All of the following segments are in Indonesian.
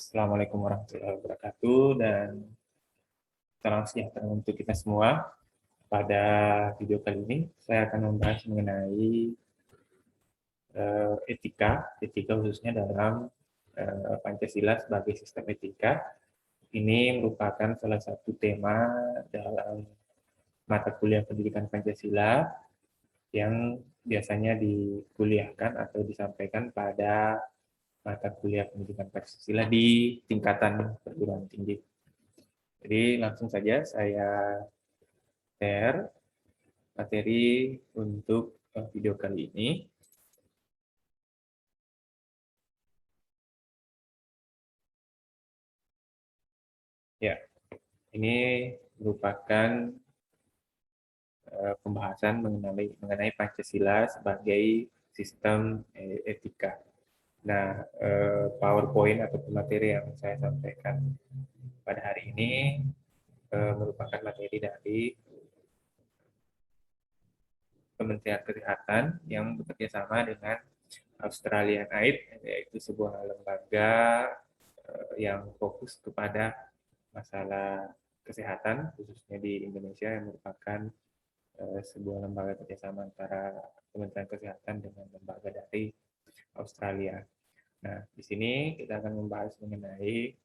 Assalamualaikum warahmatullahi wabarakatuh dan salam sejahtera untuk kita semua. Pada video kali ini saya akan membahas mengenai etika khususnya dalam Pancasila sebagai sistem etika. Ini merupakan salah satu tema dalam mata kuliah pendidikan Pancasila yang biasanya dikuliahkan atau disampaikan pada mata kuliah pendidikan Pancasila di tingkatan perguruan tinggi. Jadi langsung saja saya share materi untuk video kali ini. Ya, ini merupakan pembahasan mengenai Pancasila sebagai sistem etika. Nah, PowerPoint atau materi yang saya sampaikan pada hari ini merupakan materi dari Kementerian Kesehatan yang bekerja sama dengan Australian Aid, yaitu sebuah lembaga yang fokus kepada masalah kesehatan, khususnya di Indonesia, yang merupakan sebuah lembaga kerjasama antara Kementerian Kesehatan dengan lembaga dari Australia. Nah, di sini kita akan membahas mengenai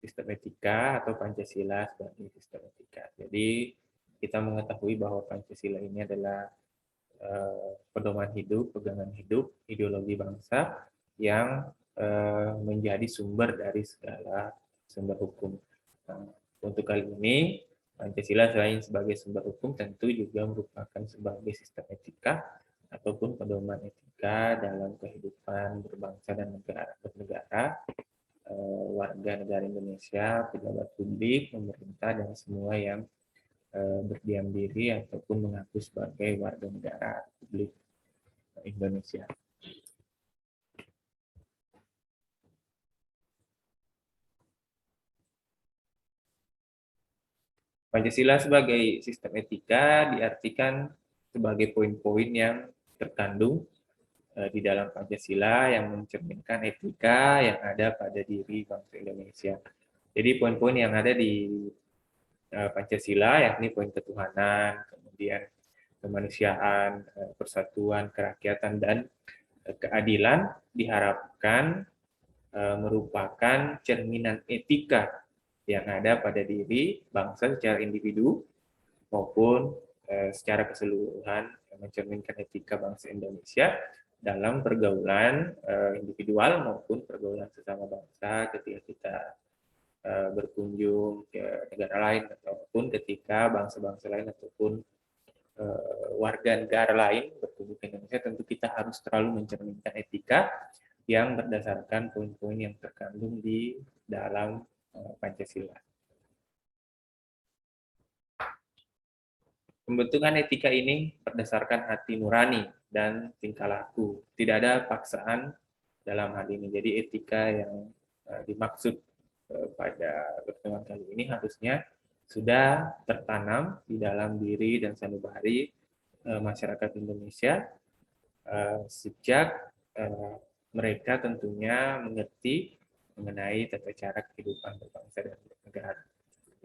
sistem etika atau Pancasila sebagai sistem etika. Jadi, kita mengetahui bahwa Pancasila ini adalah pedoman hidup, pegangan hidup, ideologi bangsa yang menjadi sumber dari segala sumber hukum. Nah, untuk kali ini, Pancasila selain sebagai sumber hukum tentu juga merupakan sebagai sistem etika ataupun pedoman etika dalam kehidupan berbangsa dan bernegara, warga negara Indonesia, pejabat publik, pemerintah, dan semua yang berdiam diri ataupun mengaku sebagai warga negara Republik Indonesia. Pancasila sebagai sistem etika diartikan sebagai poin-poin yang terkandung di dalam Pancasila yang mencerminkan etika yang ada pada diri bangsa Indonesia. Jadi poin-poin yang ada di Pancasila yakni poin ketuhanan, kemudian kemanusiaan, persatuan, kerakyatan, dan keadilan diharapkan merupakan cerminan etika yang ada pada diri bangsa secara individu maupun secara keseluruhan mencerminkan etika bangsa Indonesia dalam pergaulan individual maupun pergaulan sesama bangsa ketika kita berkunjung ke negara lain ataupun ketika bangsa-bangsa lain ataupun warga negara lain berkunjung ke Indonesia, tentu kita harus selalu mencerminkan etika yang berdasarkan poin-poin yang terkandung di dalam Pancasila. Pembentukan etika ini berdasarkan hati nurani dan tingkah laku. Tidak ada paksaan dalam hal ini. Jadi etika yang dimaksud pada pertemuan kali ini harusnya sudah tertanam di dalam diri dan sanubari masyarakat Indonesia sejak mereka tentunya mengerti mengenai tata cara kehidupan berbangsa dan bernegara.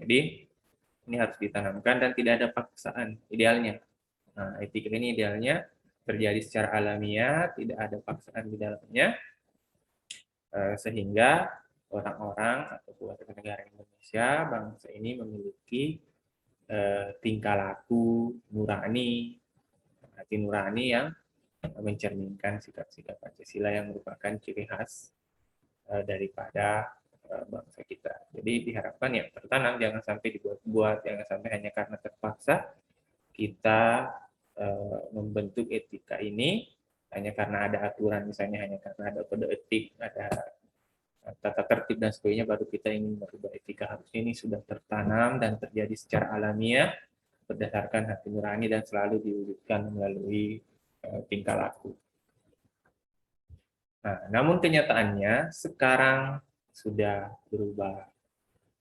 Jadi ini harus ditanamkan dan tidak ada paksaan idealnya. Nah, etika ini idealnya terjadi secara alamiah, tidak ada paksaan di dalamnya, sehingga orang-orang atau warga negara Indonesia, bangsa ini memiliki tingkah laku nurani, hati nurani yang mencerminkan sikap-sikap Pancasila yang merupakan ciri khas daripada bangsa kita. Jadi diharapkan ya tertanam, jangan sampai dibuat-buat, jangan sampai hanya karena terpaksa kita membentuk etika ini hanya karena ada aturan, misalnya hanya karena ada kode etik, ada tata tertib dan sebagainya, baru kita ingin merubah etika. Harusnya ini sudah tertanam dan terjadi secara alamiah berdasarkan hati nurani dan selalu diwujudkan melalui tingkah laku. Nah, namun kenyataannya sekarang sudah berubah.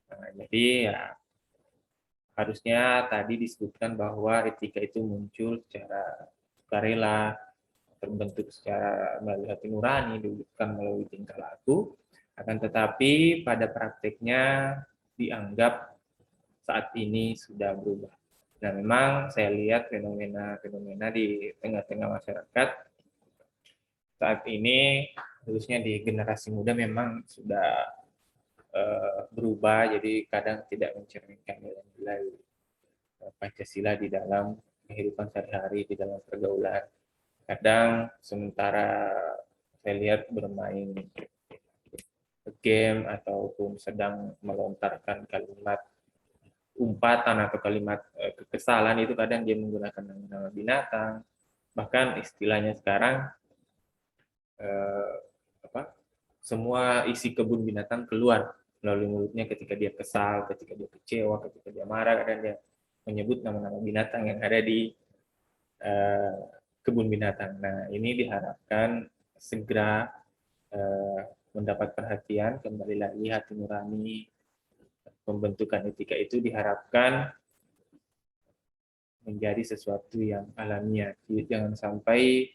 Nah, jadi ya harusnya tadi disebutkan bahwa etika itu muncul secara sukarela, terbentuk secara melalui hati nurani, diwujudkan melalui tingkah laku. Akan tetapi pada prakteknya dianggap saat ini sudah berubah. Nah, memang saya lihat fenomena-fenomena di tengah-tengah masyarakat saat ini, khususnya di generasi muda memang sudah berubah, jadi kadang tidak mencerminkan nilai-nilai Pancasila di dalam kehidupan sehari-hari, di dalam pergaulan. Kadang sementara saya lihat bermain game ataupun sedang melontarkan kalimat umpatan atau kalimat kekesalan, itu kadang dia menggunakan nama binatang, bahkan istilahnya sekarang eh, apa, semua isi kebun binatang keluar melalui mulutnya ketika dia kesal, ketika dia kecewa, ketika dia marah, kadang dia menyebut nama-nama binatang yang ada di eh, kebun binatang. Nah, ini diharapkan segera eh, mendapat perhatian, kembali lagi hati nurani pembentukan etika itu diharapkan menjadi sesuatu yang alamiah. Jangan sampai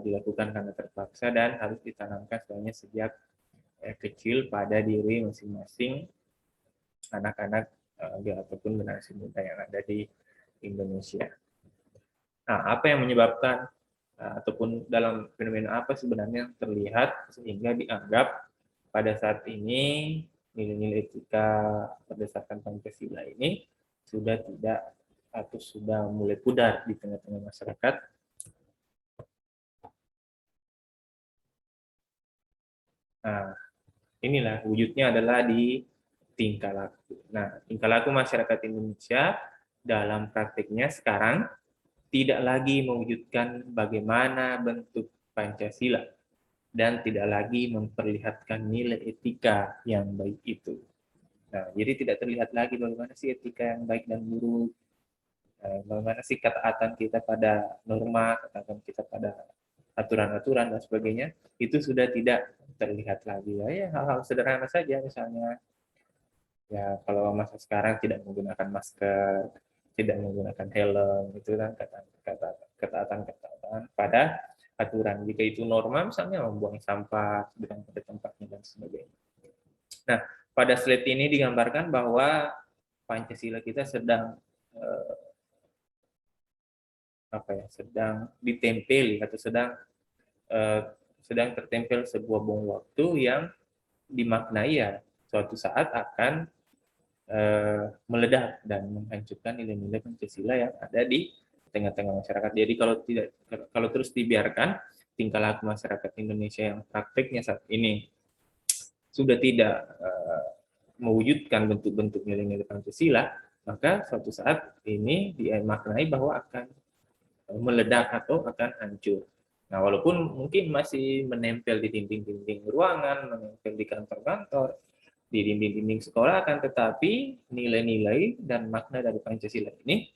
dilakukan karena terpaksa dan harus ditanamkan sebenarnya sejak kecil pada diri masing-masing anak-anak ataupun generasi muda yang ada di Indonesia. Nah, apa yang menyebabkan ataupun dalam fenomena apa sebenarnya yang terlihat sehingga dianggap pada saat ini nilai-nilai etika berdasarkan Pancasila ini sudah tidak atau sudah mulai pudar di tengah-tengah masyarakat. Nah, inilah wujudnya adalah di tingkah laku. Nah, tingkah laku masyarakat Indonesia dalam praktiknya sekarang tidak lagi mewujudkan bagaimana bentuk Pancasila dan tidak lagi memperlihatkan nilai etika yang baik itu. Nah, jadi tidak terlihat lagi bagaimana sih etika yang baik dan buruk, bagaimana sih ketaatan kita pada norma, ketaatan kita pada aturan-aturan dan sebagainya, itu sudah tidak terlihat lagi. Ya, hal-hal sederhana saja, misalnya ya kalau masa sekarang tidak menggunakan masker, tidak menggunakan helm, itu kan ketaatan pada aturan. Jika itu norma, misalnya membuang sampah sedang pada tempatnya dan sebagainya. Nah, pada slide ini digambarkan bahwa Pancasila kita sedang sedang ditempeli atau eh, sedang tertempel sebuah bom waktu yang dimaknai ya suatu saat akan meledak dan menghancurkan nilai-nilai Pancasila yang ada di tengah-tengah masyarakat. Jadi kalau terus dibiarkan tingkah laku masyarakat Indonesia yang prakteknya saat ini sudah tidak mewujudkan bentuk-bentuk nilai-nilai Pancasila, maka suatu saat ini dimaknai bahwa akan meledak atau akan hancur. Nah, walaupun mungkin masih menempel di dinding-dinding ruangan, menempel di kantor-kantor, di dinding-dinding sekolah, akan tetapi nilai-nilai dan makna dari Pancasila ini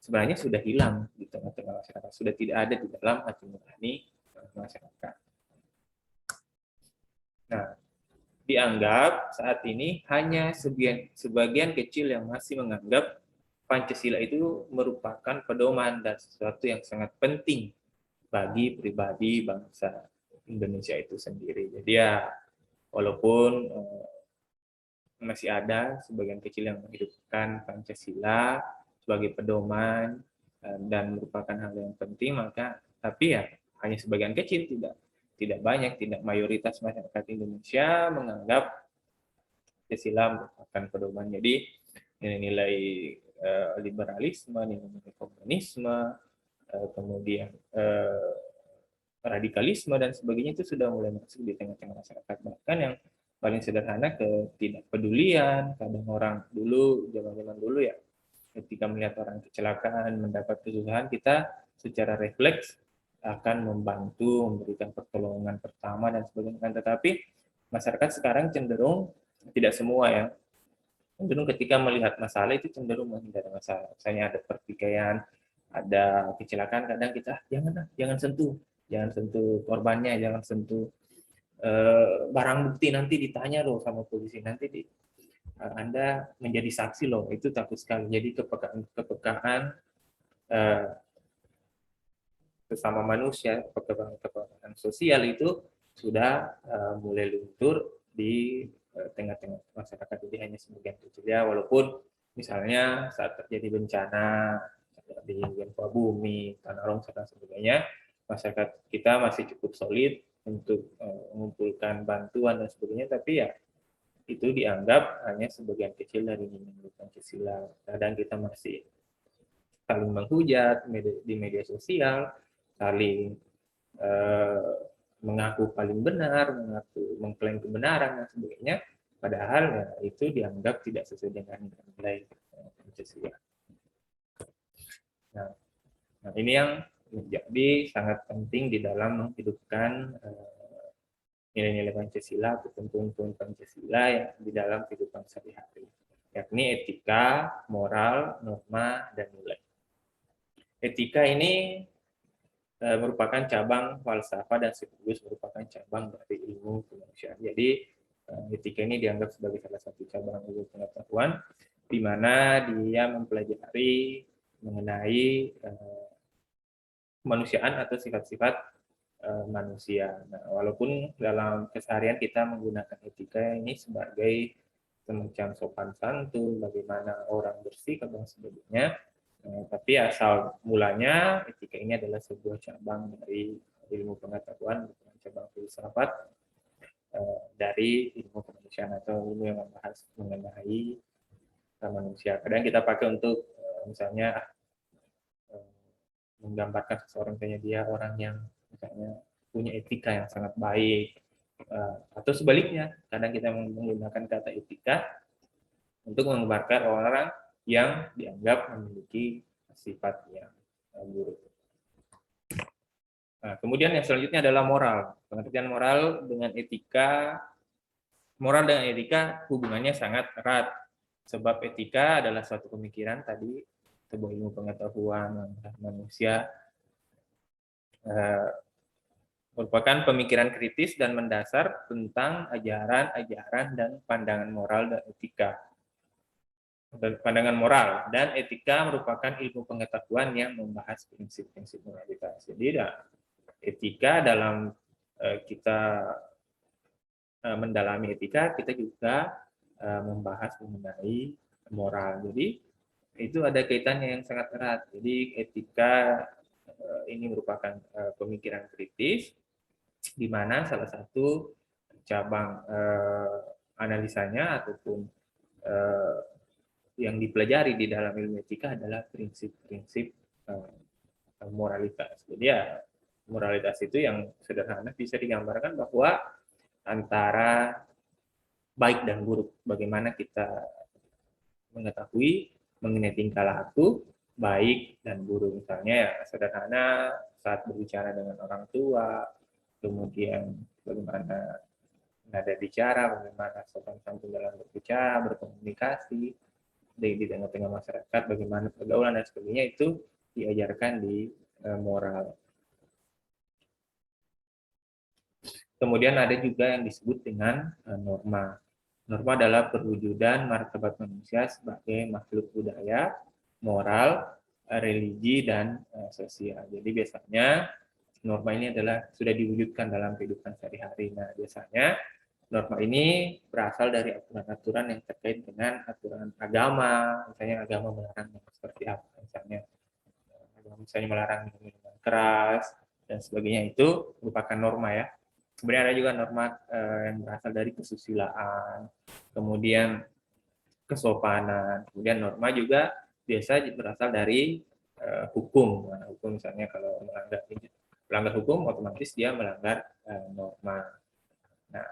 sebenarnya sudah hilang di tengah-tengah masyarakat, sudah tidak ada di dalam hati nurani masyarakat. Nah, dianggap saat ini hanya sebagian kecil yang masih menganggap Pancasila itu merupakan pedoman dan sesuatu yang sangat penting bagi pribadi bangsa Indonesia itu sendiri. Jadi ya, walaupun masih ada sebagian kecil yang menghidupkan Pancasila sebagai pedoman dan merupakan hal yang penting, maka tapi ya hanya sebagian kecil, tidak banyak, tidak mayoritas masyarakat Indonesia menganggap Pancasila merupakan pedoman. Jadi nilai-nilai liberalisme, nilai-nilai komunisme, kemudian radikalisme dan sebagainya itu sudah mulai masuk di tengah-tengah masyarakat. Bahkan yang paling sederhana ketidakpedulian, kadang orang dulu, zaman-zaman dulu ya, ketika melihat orang kecelakaan, mendapat kesusahan, kita secara refleks akan membantu, memberikan pertolongan pertama dan sebagainya. Tetapi masyarakat sekarang cenderung, tidak semua ya, cenderung ketika melihat masalah itu cenderung menghindari masalah. Misalnya ada pertikaian, ada kecelakaan, kadang kita jangan sentuh korbannya, jangan sentuh barang bukti, nanti ditanya loh sama polisi, nanti Anda menjadi saksi loh, itu takut sekali. Jadi kepekaan sesama manusia, kepekaan sosial itu sudah mulai luntur di tengah-tengah masyarakat. Jadi hanya sebagian kecil ya, walaupun misalnya saat terjadi bencana di gempa bumi, tanah longsor dan sebagainya, masyarakat kita masih cukup solid untuk mengumpulkan bantuan dan sebagainya, tapi ya itu dianggap hanya sebagian kecil dari nilai Pancasila. Kadang kita masih saling menghujat di media sosial, saling mengaku paling benar, mengklaim kebenaran dan sebagainya, padahal ya, itu dianggap tidak sesuai dengan nilai Pancasila. Nah, ini yang menjadi sangat penting di dalam menghidupkan nilai-nilai Pancasila atau poin-poin Pancasila yang di dalam kehidupan sehari-hari, yakni etika, moral, norma, dan nilai. Etika ini merupakan cabang falsafah dan sekaligus merupakan cabang dari ilmu kemanusiaan. Jadi etika ini dianggap sebagai salah satu cabang ilmu pengetahuan di mana dia mempelajari mengenai kemanusiaan atau sifat-sifat manusia. Nah, walaupun dalam keseharian kita menggunakan etika ini sebagai semacam sopan santun, bagaimana orang bersikap dan sebagainya, tapi asal mulanya etika ini adalah sebuah cabang dari ilmu pengetahuan, bukan cabang filsafat dari ilmu kemanusiaan atau ilmu yang membahas mengenai manusia. Kadang kita pakai untuk misalnya menggambarkan seseorang, misalnya dia orang yang misalnya punya etika yang sangat baik, atau sebaliknya, kadang kita menggunakan kata etika untuk menggambarkan orang yang dianggap memiliki sifat yang buruk. Nah, kemudian yang selanjutnya adalah moral. Pengertian moral dengan etika, moral dengan etika hubungannya sangat erat, sebab etika adalah suatu pemikiran tadi, sebuah ilmu pengetahuan manusia, merupakan pemikiran kritis dan mendasar tentang ajaran-ajaran dan pandangan moral dan etika. Pandangan moral dan etika merupakan ilmu pengetahuan yang membahas prinsip-prinsip moralitas. Jadi etika dalam kita mendalami etika, kita juga membahas mengenai moral. Jadi itu ada kaitannya yang sangat erat. Jadi etika ini merupakan pemikiran kritis, di mana salah satu cabang analisanya ataupun yang dipelajari di dalam ilmu etika adalah prinsip-prinsip moralitas. Jadi ya moralitas itu yang sederhana bisa digambarkan bahwa antara baik dan buruk, bagaimana kita mengetahui mengenai tingkah laku baik dan buruk. Misalnya ya sederhana saat berbicara dengan orang tua, kemudian bagaimana nada bicara, bagaimana sopan santun dalam berbicara, berkomunikasi di tengah-tengah masyarakat, bagaimana pergaulan dan sebagainya, itu diajarkan di moral. Kemudian ada juga yang disebut dengan norma. Norma adalah perwujudan martabat manusia sebagai makhluk budaya, moral, religi, dan sosial. Jadi biasanya norma ini adalah sudah diwujudkan dalam kehidupan sehari-hari. Nah, biasanya norma ini berasal dari aturan-aturan yang terkait dengan aturan agama, misalnya agama melarang seperti apa, misalnya melarang minuman keras dan sebagainya, itu merupakan norma ya. Kemudian ada juga norma yang berasal dari kesusilaan, kemudian kesopanan, kemudian norma juga biasa berasal dari hukum. Nah, hukum misalnya kalau melanggar hukum, otomatis dia melanggar norma. Nah,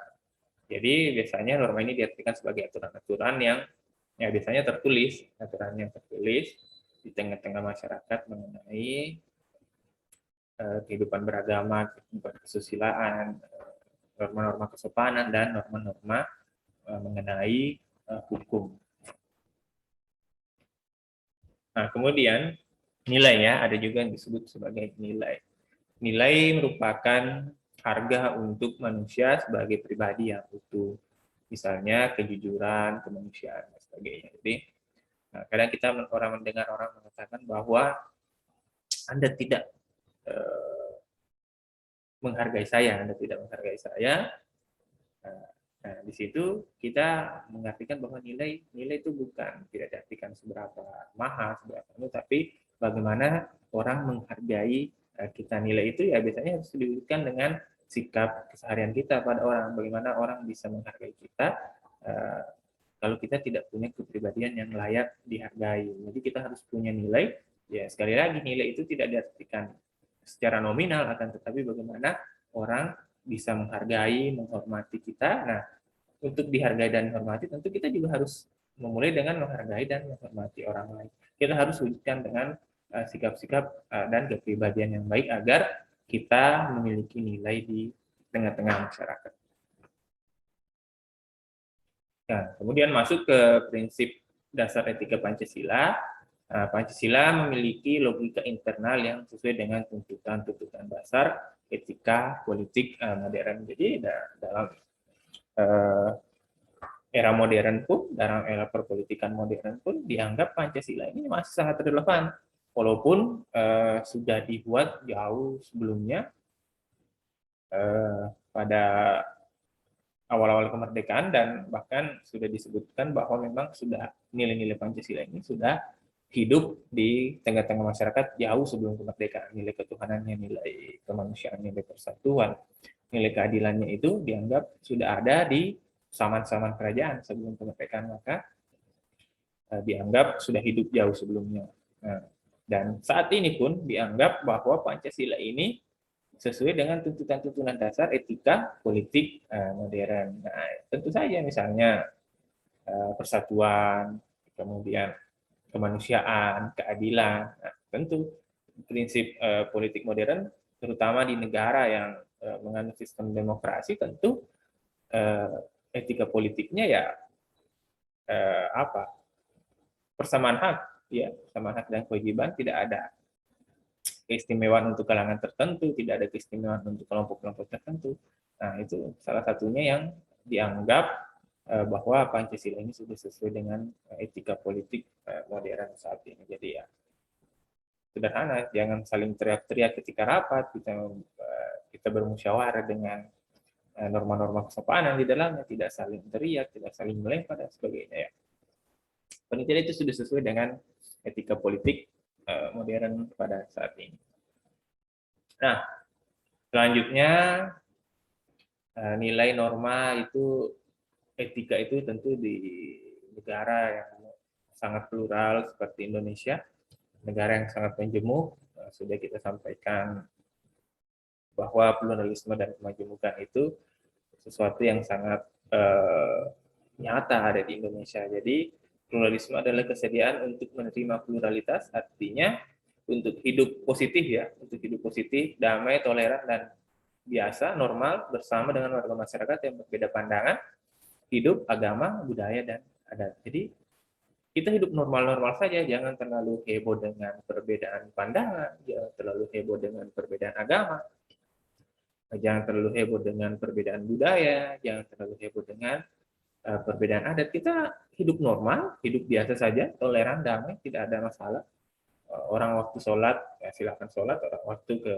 jadi biasanya norma ini diartikan sebagai aturan-aturan yang ya biasanya tertulis, aturan yang tertulis di tengah-tengah masyarakat mengenai kehidupan beragama, kehidupan kesusilaan, norma-norma kesopanan, dan norma-norma mengenai hukum. Nah, kemudian nilainya ada juga yang disebut sebagai nilai. Nilai merupakan harga untuk manusia sebagai pribadi yang utuh. Misalnya kejujuran, kemanusiaan, dan sebagainya. Jadi, kadang kita orang mendengar orang mengatakan bahwa Anda tidak menghargai saya, Anda tidak menghargai saya. Nah, di situ kita mengartikan bahwa nilai itu bukan tidak diartikan seberapa mahal, seberapa itu, tapi bagaimana orang menghargai kita. Nilai itu ya biasanya harus diwujudkan dengan sikap keseharian kita pada orang. Bagaimana orang bisa menghargai kita kalau kita tidak punya kepribadian yang layak dihargai. Jadi kita harus punya nilai. Ya sekali lagi, nilai itu tidak diartikan secara nominal, akan tetapi bagaimana orang bisa menghargai, menghormati kita. Nah, untuk dihargai dan dihormati, tentu kita juga harus memulai dengan menghargai dan menghormati orang lain. Kita harus wujudkan dengan sikap-sikap dan kepribadian yang baik agar kita memiliki nilai di tengah-tengah masyarakat. Nah, kemudian masuk ke prinsip dasar etika Pancasila. Pancasila memiliki logika internal yang sesuai dengan tuntutan-tuntutan dasar etika politik modern. Jadi dalam era modern pun, dalam era perpolitikan modern pun dianggap Pancasila ini masih sangat relevan, walaupun sudah dibuat jauh sebelumnya pada awal-awal kemerdekaan, dan bahkan sudah disebutkan bahwa memang sudah nilai-nilai Pancasila ini sudah hidup di tengah-tengah masyarakat jauh sebelum kemerdekaan. Nilai ketuhanannya, nilai kemanusiaan, nilai persatuan, nilai keadilannya itu dianggap sudah ada di zaman-zaman kerajaan sebelum kemerdekaan, maka dianggap sudah hidup jauh sebelumnya. Dan saat ini pun dianggap bahwa Pancasila ini sesuai dengan tuntutan-tuntutan dasar etika politik modern. Nah, tentu saja misalnya persatuan, kemudian kemanusiaan, keadilan. Nah, tentu prinsip politik modern, terutama di negara yang menganut sistem demokrasi, tentu etika politiknya ya persamaan hak, ya, persamaan hak dan kewajiban, tidak ada keistimewaan untuk kalangan tertentu, tidak ada keistimewaan untuk kelompok-kelompok tertentu. Nah, itu salah satunya yang dianggap bahwa Pancasila ini sudah sesuai dengan etika politik modern saat ini. Jadi ya sederhana, jangan saling teriak-teriak ketika rapat, kita bermusyawarah dengan norma-norma kesopanan di dalamnya, tidak saling teriak, tidak saling melempar dan sebagainya. Ya. Pancasila itu sudah sesuai dengan etika politik modern pada saat ini. Nah, selanjutnya nilai norma itu, etika itu tentu di negara yang sangat plural seperti Indonesia, negara yang sangat menjemuk, sudah kita sampaikan bahwa pluralisme dan kemajemukan itu sesuatu yang sangat nyata ada di Indonesia. Jadi pluralisme adalah kesediaan untuk menerima pluralitas, artinya untuk hidup positif, ya, untuk hidup positif, damai, toleran, dan biasa, normal, bersama dengan warga masyarakat yang berbeda pandangan, hidup, agama, budaya, dan adat. Jadi kita hidup normal-normal saja, jangan terlalu heboh dengan perbedaan pandangan, jangan terlalu heboh dengan perbedaan agama, jangan terlalu heboh dengan perbedaan budaya, jangan terlalu heboh dengan perbedaan adat. Kita hidup normal, hidup biasa saja, toleran, damai, tidak ada masalah. Orang waktu sholat, ya silakan sholat. Orang waktu ke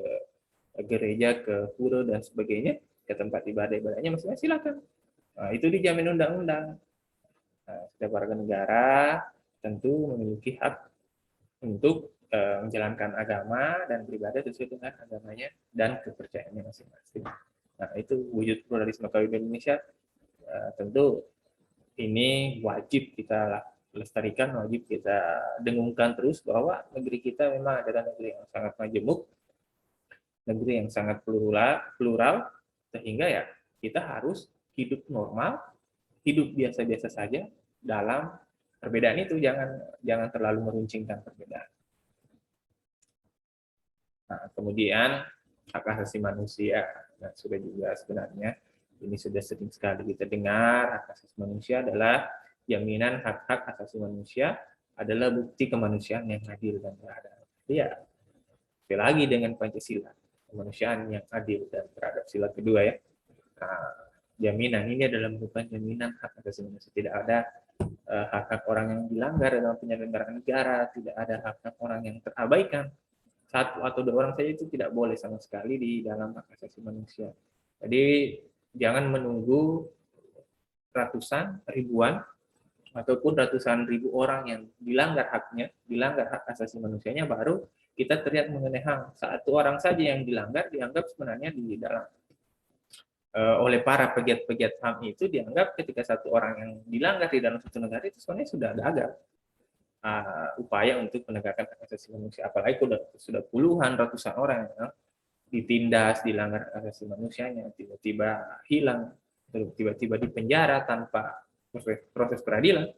gereja, ke pura, dan sebagainya, ke tempat ibadah-ibadahnya masing-masing, silakan. Nah, itu dijamin undang-undang. Setiap warga negara tentu memiliki hak untuk menjalankan agama dan beribadah sesuai dengan agamanya dan kepercayaannya masing-masing. Nah, itu wujud pluralisme kalau di Indonesia. Tentu ini wajib kita lestarikan, wajib kita dengungkan terus bahwa negeri kita memang adalah negeri yang sangat majemuk, negeri yang sangat plural, sehingga ya kita harus hidup normal, hidup biasa-biasa saja dalam perbedaan itu, jangan terlalu meruncingkan perbedaan. Nah, kemudian hak asasi manusia, nah, sudah juga sebenarnya ini sudah sering sekali kita dengar. Hak asasi manusia adalah jaminan hak-hak asasi manusia adalah bukti kemanusiaan yang adil dan beradab. Ya, sekali lagi dengan Pancasila, kemanusiaan yang adil dan beradab, sila kedua, ya. Nah, jaminan ini adalah merupakan jaminan hak asasi manusia. Tidak ada hak-hak orang yang dilanggar dalam penyelenggaraan negara, tidak ada hak-hak orang yang terabaikan. satu atau dua orang saja itu tidak boleh sama sekali di dalam hak asasi manusia. Jadi jangan menunggu ratusan, ribuan, ataupun ratusan ribu orang yang dilanggar haknya, dilanggar hak asasi manusianya, baru kita teriak mengenai HAM. Satu orang saja yang dilanggar dianggap sebenarnya di dalam oleh para pegiat-pegiat HAM itu dianggap ketika satu orang yang dilanggar di dalam satu negara itu sebenarnya sudah gagal upaya untuk penegakan hak asasi manusia. Apalagi sudah puluhan, ratusan orang yang ditindas, dilanggar hak asasi manusianya, tiba-tiba hilang, tiba-tiba di penjara tanpa proses peradilan,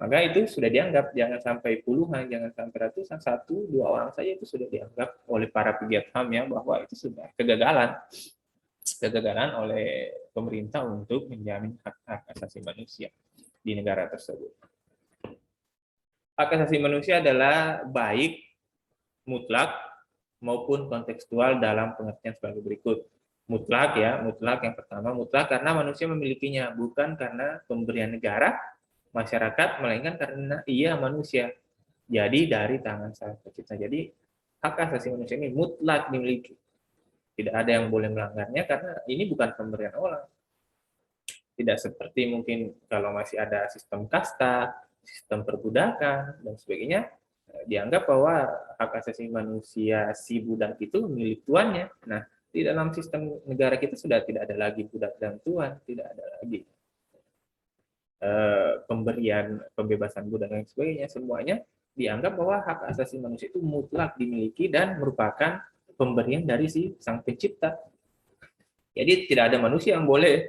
maka itu sudah dianggap jangan sampai puluhan, jangan sampai ratusan, satu dua orang saja itu sudah dianggap oleh para pegiat HAM ya bahwa itu sudah kegagalan oleh pemerintah untuk menjamin hak asasi manusia di negara tersebut. Hak asasi manusia adalah baik mutlak maupun kontekstual dalam pengertian sebagai berikut. Mutlak ya, mutlak yang pertama mutlak karena manusia memilikinya, bukan karena pemberian negara, masyarakat, melainkan karena ia manusia. Jadi dari tangan Sang Pencipta. Jadi hak asasi manusia ini mutlak dimiliki. Tidak ada yang boleh melanggarnya karena ini bukan pemberian orang. Tidak seperti mungkin kalau masih ada sistem kasta, sistem perbudakan, dan sebagainya, dianggap bahwa hak asasi manusia si budak itu milik tuannya. Nah, di dalam sistem negara kita sudah tidak ada lagi budak dan tuan, tidak ada lagi pemberian pembebasan budak dan sebagainya. Semuanya dianggap bahwa hak asasi manusia itu mutlak dimiliki dan merupakan pemberian dari si Sang Pencipta. Jadi tidak ada manusia yang boleh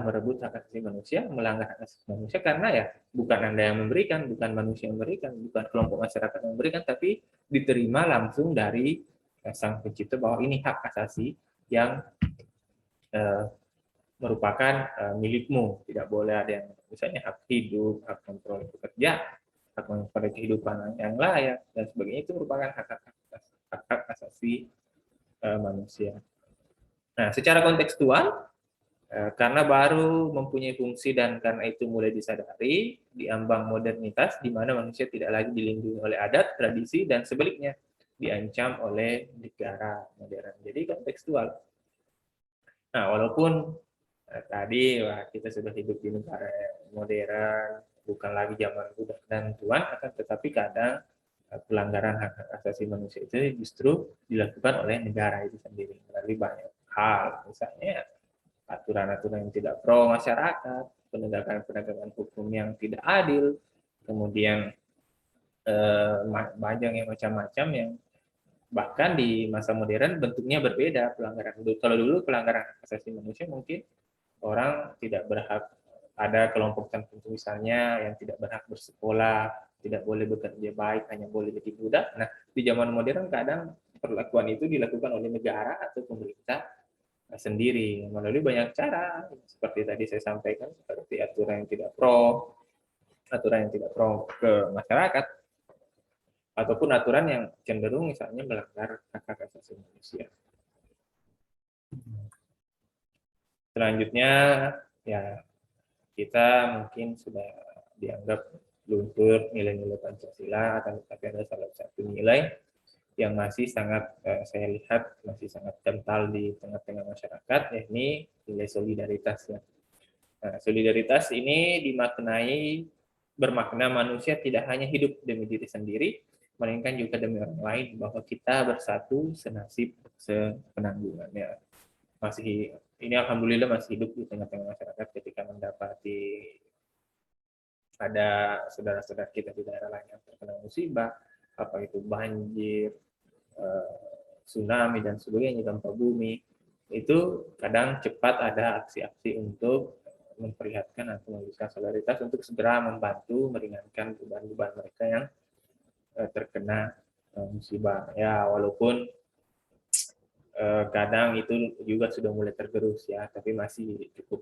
merebut hak asasi manusia, melanggar hak asasi manusia karena ya bukan Anda yang memberikan, bukan manusia yang memberikan, bukan kelompok masyarakat yang memberikan, tapi diterima langsung dari Sang Pencipta bahwa ini hak asasi yang merupakan milikmu. Tidak boleh ada yang misalnya hak hidup, hak kontrol pekerja, hak pada kehidupan yang layak dan sebagainya, itu merupakan hak asasi manusia. Nah, secara kontekstual karena baru mempunyai fungsi dan karena itu mulai disadari di ambang modernitas di mana manusia tidak lagi dilindungi oleh adat, tradisi dan sebaliknya diancam oleh negara modern. Jadi kontekstual. Nah, walaupun tadi kita sudah hidup di negara modern, bukan lagi zaman budak dan tuan, akan tetapi kadang pelanggaran hak asasi manusia itu justru dilakukan oleh negara itu sendiri melalui banyak hal, misalnya aturan-aturan yang tidak pro masyarakat, penegakan hukum yang tidak adil, kemudian banyak yang macam-macam yang bahkan di masa modern bentuknya berbeda pelanggaran. Kalau dulu pelanggaran hak asasi manusia mungkin orang tidak berhak, ada kelompok tertentu misalnya yang tidak berhak bersekolah, tidak boleh bekerja baik, hanya boleh jadi budak. Nah, di zaman modern kadang perlakuan itu dilakukan oleh negara atau pemerintah sendiri melalui banyak cara, seperti tadi saya sampaikan, seperti aturan yang tidak pro ke masyarakat, ataupun aturan yang cenderung misalnya melanggar hak asasi manusia. Selanjutnya ya kita mungkin sudah dianggap luntur nilai-nilai Pancasila, akan tetapi ada salah satu nilai yang masih sangat saya lihat masih sangat kental di tengah-tengah masyarakat, yakni nilai solidaritas ya. Nah, solidaritas ini bermakna manusia tidak hanya hidup demi diri sendiri, melainkan juga demi orang lain, bahwa kita bersatu senasib sepenanggungannya. Masih ini alhamdulillah masih hidup di tengah-tengah masyarakat ketika mendapati ada saudara-saudara kita di daerah lain yang terkena musibah, apa itu banjir, tsunami dan sebagainya, gempa bumi, itu kadang cepat ada aksi-aksi untuk memperlihatkan atau memberikan solidaritas untuk segera membantu meringankan beban-beban mereka yang terkena musibah. Ya, walaupun kadang itu juga sudah mulai tergerus ya, tapi masih cukup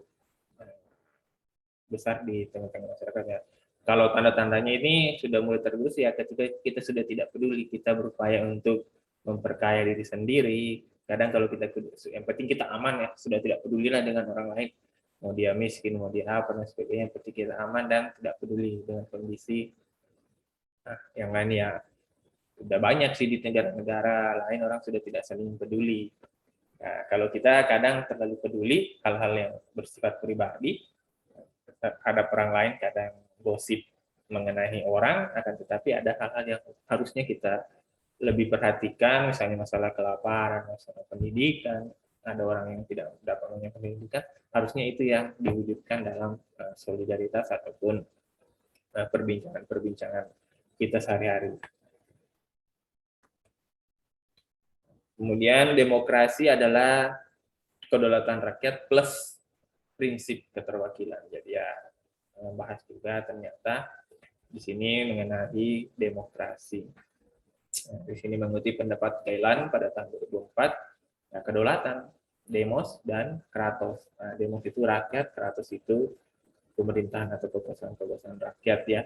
besar di tengah-tengah masyarakat ya. Kalau tanda-tandanya ini sudah mulai tergerus ya ketika kita sudah tidak peduli, kita berupaya untuk memperkaya diri sendiri. Kadang kalau kita, yang penting kita aman ya, sudah tidak pedulilah dengan orang lain, mau dia miskin, mau dia apa dan sebagainya, yang penting kita aman dan tidak peduli dengan kondisi yang lain ya. Udah banyak sih di negara-negara lain orang sudah tidak saling peduli. Nah, kalau kita kadang terlalu peduli hal-hal yang bersifat pribadi terhadap orang lain, kadang gosip mengenai orang, akan tetapi ada hal-hal yang harusnya kita lebih perhatikan, misalnya masalah kelaparan, masalah pendidikan, ada orang yang tidak dapat pendidikan, harusnya itu yang diwujudkan dalam solidaritas ataupun perbincangan-perbincangan kita sehari-hari. Kemudian demokrasi adalah kedaulatan rakyat plus prinsip keterwakilan. Jadi ya bahas juga ternyata di sini mengenai demokrasi. Nah, di sini mengutip pendapat Thailand pada tahun 2004, nah, kedaulatan, demos dan kratos. Nah, demos itu rakyat, kratos itu pemerintahan atau kekuasaan-kekuasaan rakyat ya.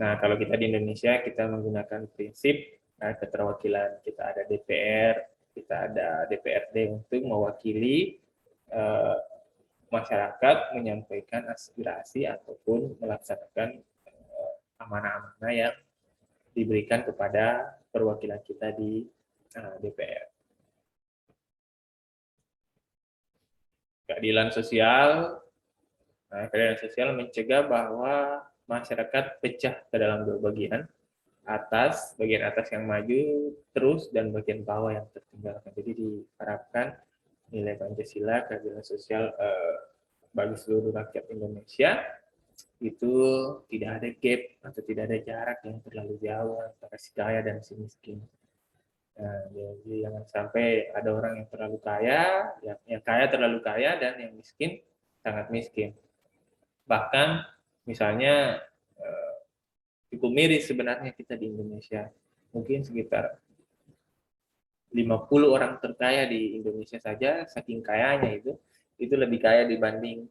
Nah, kalau kita di Indonesia kita menggunakan prinsip keterwakilan. Kita ada DPR, kita ada DPRD untuk mewakili masyarakat menyampaikan aspirasi ataupun melaksanakan amanah-amanah yang diberikan kepada perwakilan kita di DPR. Keadilan sosial, keadilan sosial mencegah bahwa masyarakat pecah ke dalam dua bagian atas yang maju terus dan bagian bawah yang tertinggalkan. Jadi diharapkan nilai Pancasila, keadilan sosial bagi seluruh rakyat Indonesia itu tidak ada gap atau tidak ada jarak yang terlalu jauh antara si kaya dan si miskin. Nah, jadi jangan sampai ada orang yang terlalu kaya, yang kaya terlalu kaya dan yang miskin sangat miskin. Bahkan misalnya cukup miris sebenarnya kita di Indonesia. Mungkin sekitar 50 orang terkaya di Indonesia saja, saking kayanya itu lebih kaya dibanding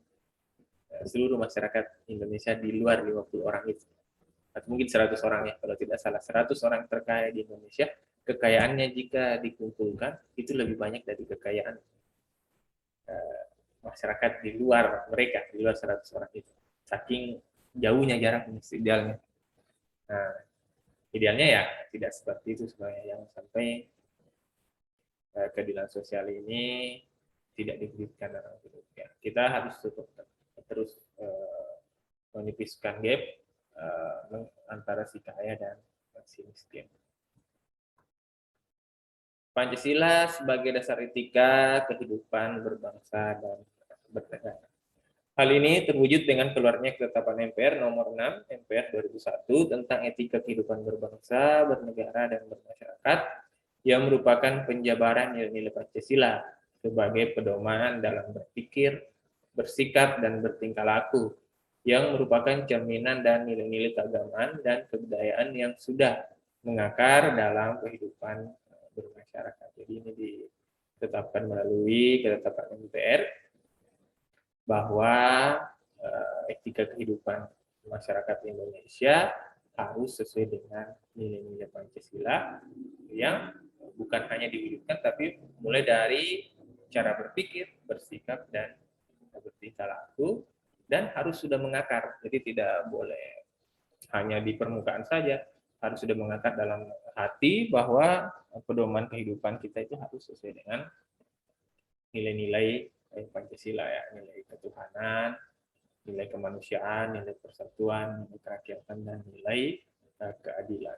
seluruh masyarakat Indonesia di luar 50 orang itu. Atau mungkin 100 orang ya, kalau tidak salah. 100 orang terkaya di Indonesia, kekayaannya jika dikumpulkan, itu lebih banyak dari kekayaan masyarakat di luar mereka, di luar 100 orang itu. Saking jauhnya jarak idealnya. Nah, idealnya ya tidak seperti itu sebenarnya, yang sampai keadilan sosial ini tidak diberikan dalam hidup. Ya, kita harus terus menipiskan gap antara si kaya dan si miskin. Pancasila sebagai dasar etika kehidupan berbangsa dan bernegara. Hal ini terwujud dengan keluarnya ketetapan MPR nomor 6 MPR 2001 tentang etika kehidupan berbangsa, bernegara, dan bermasyarakat yang merupakan penjabaran nilai-nilai Pancasila sebagai pedoman dalam berpikir, bersikap, dan bertingkah laku yang merupakan cerminan dan nilai-nilai keagamaan dan kebudayaan yang sudah mengakar dalam kehidupan bermasyarakat. Jadi ini ditetapkan melalui ketetapan MPR bahwa etika kehidupan masyarakat Indonesia harus sesuai dengan nilai-nilai Pancasila yang bukan hanya diwujudkan tapi mulai dari cara berpikir, bersikap, dan bertingkah laku, dan harus sudah mengakar. Jadi tidak boleh hanya di permukaan saja, harus sudah mengakar dalam hati bahwa pedoman kehidupan kita itu harus sesuai dengan nilai-nilai Pancasila ya, nilai ketuhanan, nilai kemanusiaan, nilai persatuan, nilai kerakyatan, dan nilai keadilan.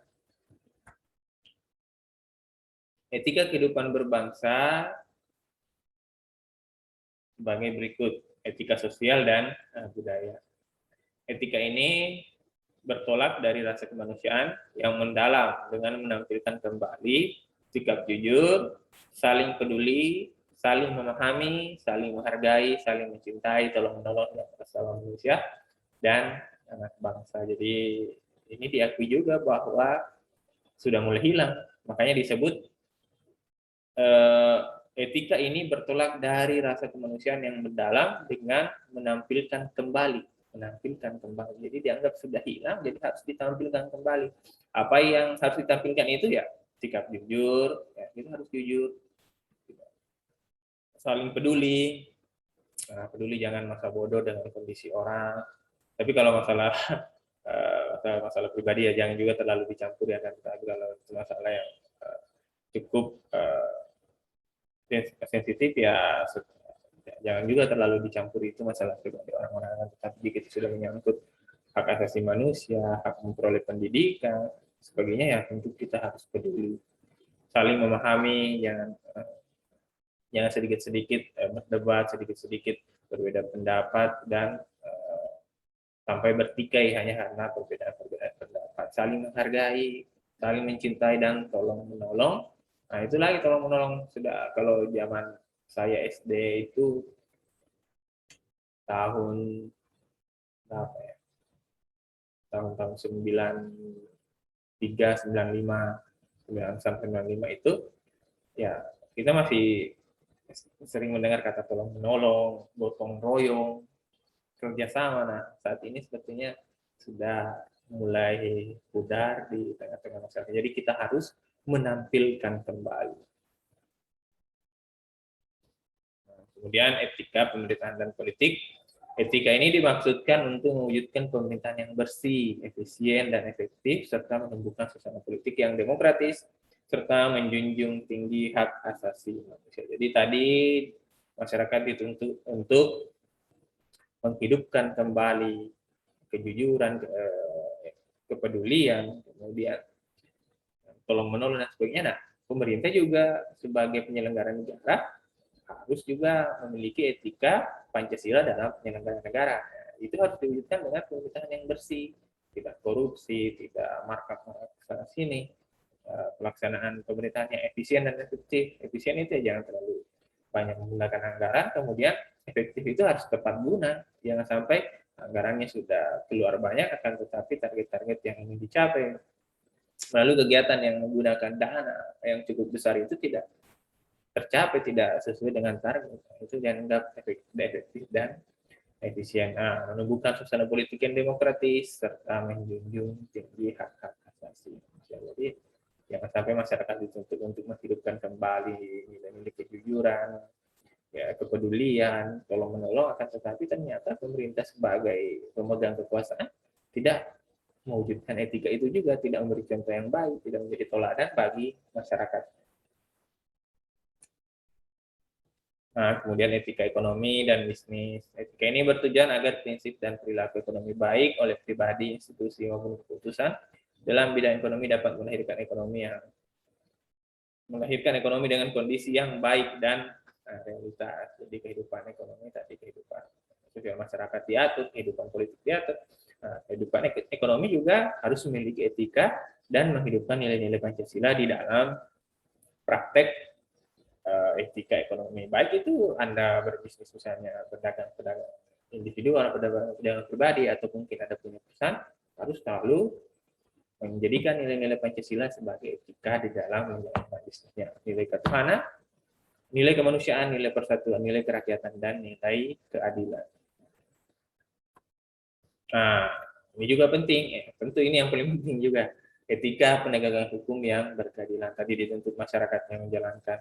Etika kehidupan berbangsa sebagai berikut: etika sosial dan budaya. Etika ini bertolak dari rasa kemanusiaan yang mendalam dengan menampilkan kembali sikap jujur, saling peduli, saling memahami, saling menghargai, saling mencintai, tolong-menolong sesama manusia dan anak bangsa. Jadi ini diakui juga bahwa sudah mulai hilang. Makanya disebut etika ini bertolak dari rasa kemanusiaan yang mendalam dengan menampilkan kembali. Jadi dianggap sudah hilang, jadi harus ditampilkan kembali. Apa yang harus ditampilkan itu ya sikap jujur, ya, kita harus jujur, saling peduli. Peduli jangan masa bodoh dengan kondisi orang. Tapi kalau masalah masalah pribadi ya, jangan juga terlalu dicampur ya kan, kalau itu masalah yang cukup sensitif ya, jangan juga terlalu dicampur, itu masalah pribadi orang-orang. Tapi jika sudah menyangkut hak asasi manusia, hak memperoleh pendidikan, sebagainya, ya tentu kita harus peduli, saling memahami, jangan sedikit-sedikit berdebat, sedikit-sedikit berbeda pendapat, dan sampai bertikai hanya karena perbedaan pendapat. Saling menghargai, saling mencintai, dan tolong menolong. Nah, itu lagi tolong menolong. Sudah, kalau zaman saya SD itu tahun berapa ya? Tahun-tahun 93, 95, 9 sampai 95 itu, ya kita masih sering mendengar kata tolong menolong, gotong royong, kerjasama. Nah, saat ini sepertinya sudah mulai pudar di tengah-tengah masyarakat. Jadi kita harus menampilkan kembali. Nah, kemudian etika pemerintahan dan politik. Etika ini dimaksudkan untuk mewujudkan pemerintahan yang bersih, efisien, dan efektif, serta menumbuhkan suasana politik yang demokratis, serta menjunjung tinggi hak asasi manusia. Jadi tadi masyarakat dituntut untuk menghidupkan kembali kejujuran, kepedulian, kemudian tolong menolong dan sebagainya. Nah, pemerintah juga sebagai penyelenggara negara harus juga memiliki etika Pancasila dalam penyelenggaraan negara. Nah, itu harus diwujudkan dengan pemerintahan yang bersih, tidak korupsi, tidak markup sana sini, pelaksanaan pemerintahan yang efisien dan efektif. Efisien itu ya jangan terlalu banyak menggunakan anggaran, kemudian efektif itu harus tepat guna, jangan sampai anggarannya sudah keluar banyak akan tetapi target-target yang ingin dicapai lalu kegiatan yang menggunakan dana yang cukup besar itu tidak tercapai, tidak sesuai dengan target, itu dianggap efektif dan efisien. Nah, menumbuhkan suasana politik yang demokratis serta menjunjung tinggi hak-hak asasi manusia. Jadi jangan sampai masyarakat dituntut untuk menghidupkan kembali nilai-nilai kejujuran, ya, kepedulian, tolong menolong, akan tetapi ternyata pemerintah sebagai pemegang kekuasaan tidak mewujudkan etika itu juga, tidak memberi contoh yang baik, tidak menjadi teladan bagi masyarakat. Nah, kemudian etika ekonomi dan bisnis. Etika ini bertujuan agar prinsip dan perilaku ekonomi baik oleh pribadi, institusi maupun keputusan dalam bidang ekonomi dapat melahirkan ekonomi dengan kondisi yang baik dan realitas. Jadi kehidupan ekonomi tadi, kehidupan sosial masyarakat diatur, kehidupan politik diatur. Nah, kehidupan ekonomi juga harus memiliki etika dan menghidupkan nilai-nilai Pancasila di dalam praktek etika ekonomi. Baik itu Anda berbisnis misalnya pedagang individu atau pedagang pribadi atau mungkin ada punya perusahaan, harus selalu menjadikan nilai-nilai Pancasila sebagai etika di dalam menjalankan bisnisnya. Nilai ketuhanan, nilai kemanusiaan, nilai persatuan, nilai kerakyatan, dan nilai keadilan. Nah, ini juga penting, tentu ini yang paling penting juga, etika penegakan hukum yang berkeadilan. Tadi dituntut masyarakat yang menjalankan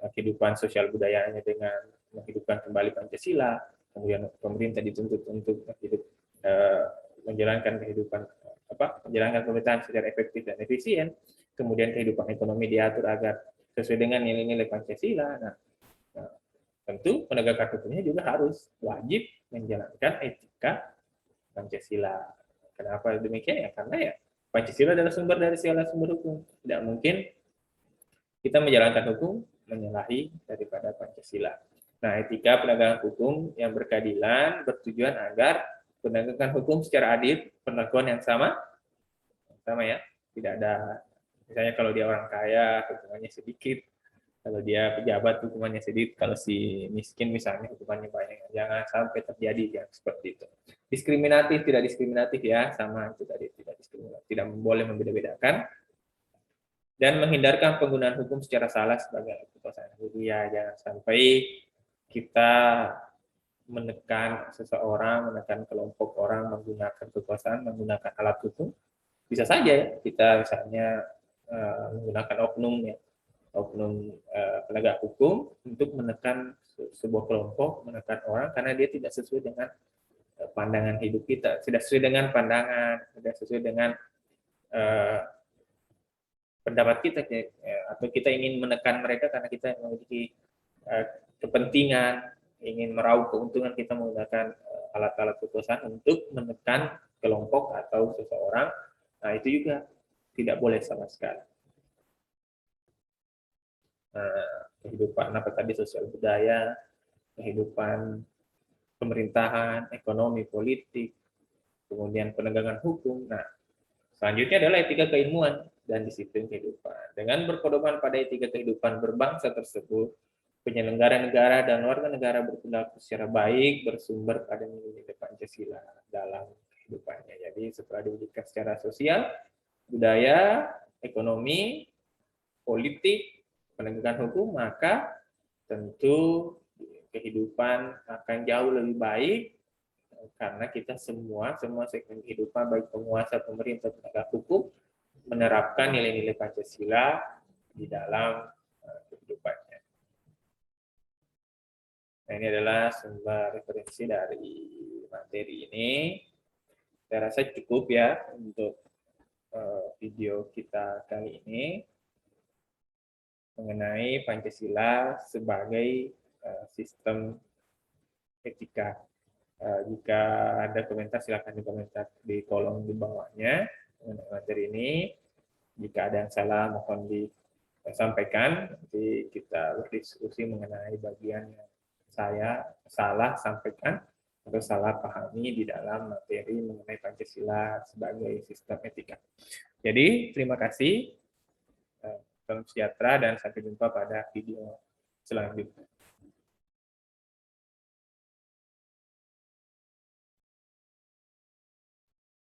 kehidupan sosial budayanya dengan menghidupkan kembali Pancasila, kemudian pemerintah dituntut untuk menjalankan menjalankan pemerintahan secara efektif dan efisien, kemudian kehidupan ekonomi diatur agar sesuai dengan nilai-nilai Pancasila. Nah, tentu penegakan hukumnya juga harus wajib menjalankan etika Pancasila. Kenapa demikian ya? Karena ya Pancasila adalah sumber dari segala sumber hukum. Tidak mungkin kita menjalankan hukum menyalahi daripada Pancasila. Nah, etika penegakan hukum yang berkeadilan bertujuan agar penegakan hukum secara adil, perlakuan yang sama ya, tidak ada misalnya kalau dia orang kaya hukumannya sedikit, kalau dia pejabat hukumannya sedikit, kalau si miskin misalnya hukumannya banyak. Jangan sampai terjadi yang seperti itu. Diskriminatif, tidak diskriminatif ya, sama itu tadi, tidak diskriminatif, tidak boleh membeda-bedakan, dan menghindarkan penggunaan hukum secara salah sebagai kekuasaan. Jadi ya jangan sampai kita menekan seseorang, menekan kelompok orang menggunakan kekuasaan, menggunakan alat hukum. Bisa saja kita misalnya menggunakan oknum penegak hukum untuk menekan sebuah kelompok, menekan orang karena dia tidak sesuai dengan pandangan hidup kita, sudah sesuai dengan pandangan, sudah sesuai dengan pendapat kita, atau kita ingin menekan mereka karena kita memiliki kepentingan, ingin meraup keuntungan, kita menggunakan alat-alat kekuasaan untuk menekan kelompok atau seseorang. Nah, itu juga tidak boleh sama sekali. Kehidupan apa tadi, sosial budaya, kehidupan pemerintahan, ekonomi, politik, kemudian penegakan hukum. Nah, selanjutnya adalah etika keilmuan dan disiplin kehidupan. Dengan berpedoman pada etika kehidupan berbangsa tersebut, penyelenggara negara dan warga negara berperilaku secara baik bersumber pada nilai-nilai Pancasila dalam kehidupannya. Jadi setelah diwujudkan secara sosial, budaya, ekonomi, politik, penegakan hukum, maka tentu kehidupan akan jauh lebih baik karena kita semua segmen kehidupan, baik penguasa, pemerintah, penegak hukum, menerapkan nilai-nilai Pancasila di dalam kehidupannya. Nah, ini adalah sumber referensi dari materi ini. Saya rasa cukup ya untuk video kita kali ini mengenai Pancasila sebagai sistem etika. Jika ada komentar, silakan dikomentar di kolom di bawahnya mengenai materi ini. Jika ada yang salah, mohon disampaikan. Nanti kita berdiskusi mengenai bagian yang saya salah sampaikan atau salah pahami di dalam materi mengenai Pancasila sebagai sistem etika. Jadi, terima kasih. Salam sejahtera dan sampai jumpa pada video selanjutnya.